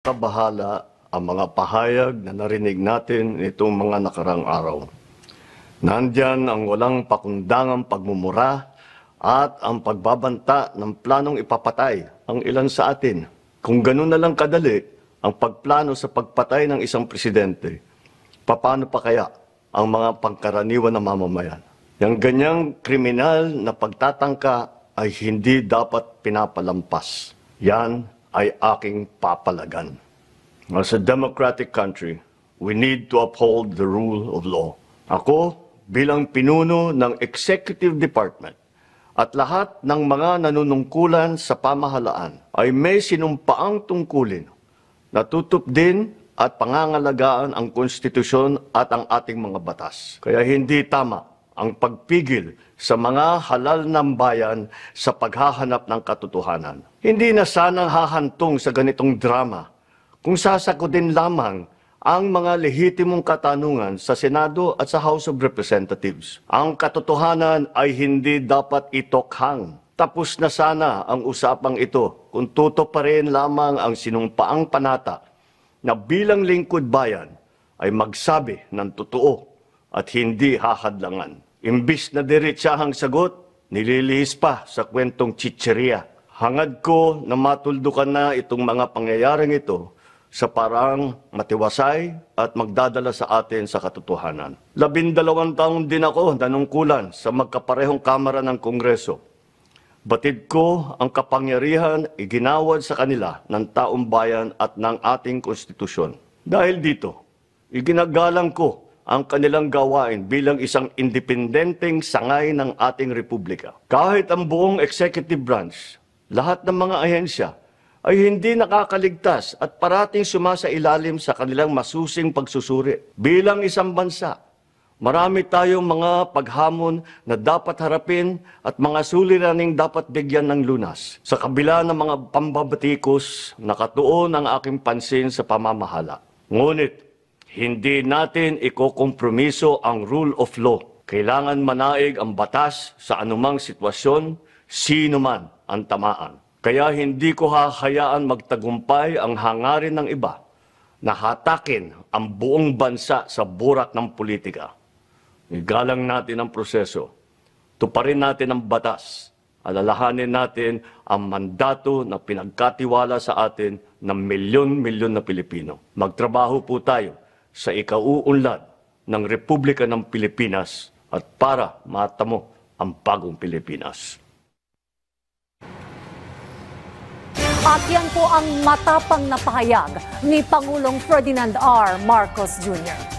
Kabahala ang mga pahayag na narinig natin nitong mga nakarang araw. Nandyan ang walang pakundangang pagmumura at ang pagbabanta ng planong ipapatay ang ilan sa atin. Kung ganun na lang kadali ang pagplano sa pagpatay ng isang presidente, paano pa kaya ang mga pangkaraniwan na mamamayan? Yang ganyang kriminal na pagtatangka ay hindi dapat pinapalampas. Yan ay aking papalagan. As a democratic country, we need to uphold the rule of law. Ako, bilang pinuno ng Executive Department at lahat ng mga nanunungkulan sa pamahalaan ay may sinumpaang tungkulin na tutupdin at pangangalagaan ang konstitusyon at ang ating mga batas. Kaya hindi tama ang pagpigil sa mga halal ng bayan sa paghahanap ng katotohanan. Hindi na sanang hahantong sa ganitong drama kung sasagutin lamang ang mga lehitimong katanungan sa Senado at sa House of Representatives. Ang katotohanan ay hindi dapat itokhang. Tapos na sana ang usapang ito kung tutuparin lamang ang sinumpaang panata na bilang lingkod bayan ay magsabi ng totoo at hindi hahadlangan. Imbis na diretsahang sagot, nililihis pa sa kwentong chicheria. Hangad ko na matuldukan na itong mga pangyayaring ito sa parang matiwasay at magdadala sa atin sa katotohanan. 12 taon din ako nanungkulan sa magkaparehong kamara ng Kongreso. Batid ko ang kapangyarihan iginawad sa kanila ng taong bayan at ng ating konstitusyon. Dahil dito, iginagalang ko ang kanilang gawain bilang isang independenteng sangay ng ating republika. Kahit ang buong executive branch, lahat ng mga ahensya ay hindi nakakaligtas at parating sumasailalim sa kanilang masusing pagsusuri. Bilang isang bansa, marami tayong mga paghamon na dapat harapin at mga suliraning dapat bigyan ng lunas. Sa kabila ng mga pambabatikos, nakatuon ang aking pansin sa pamamahala. Ngunit, hindi natin ikokompromiso ang rule of law. Kailangan manaig ang batas sa anumang sitwasyon, sino man ang tamaan. Kaya hindi ko hahayaan magtagumpay ang hangarin ng iba na hatakin ang buong bansa sa burak ng politika. Igalang natin ang proseso. Tuparin natin ang batas. Alalahanin natin ang mandato na pinagkatiwala sa atin ng milyon-milyon na Pilipino. Magtrabaho po tayo sa ikauunlad ng Republika ng Pilipinas at para matamo ang bagong Pilipinas. At yan po ang matapang na pahayag ni Pangulong Ferdinand R. Marcos Jr.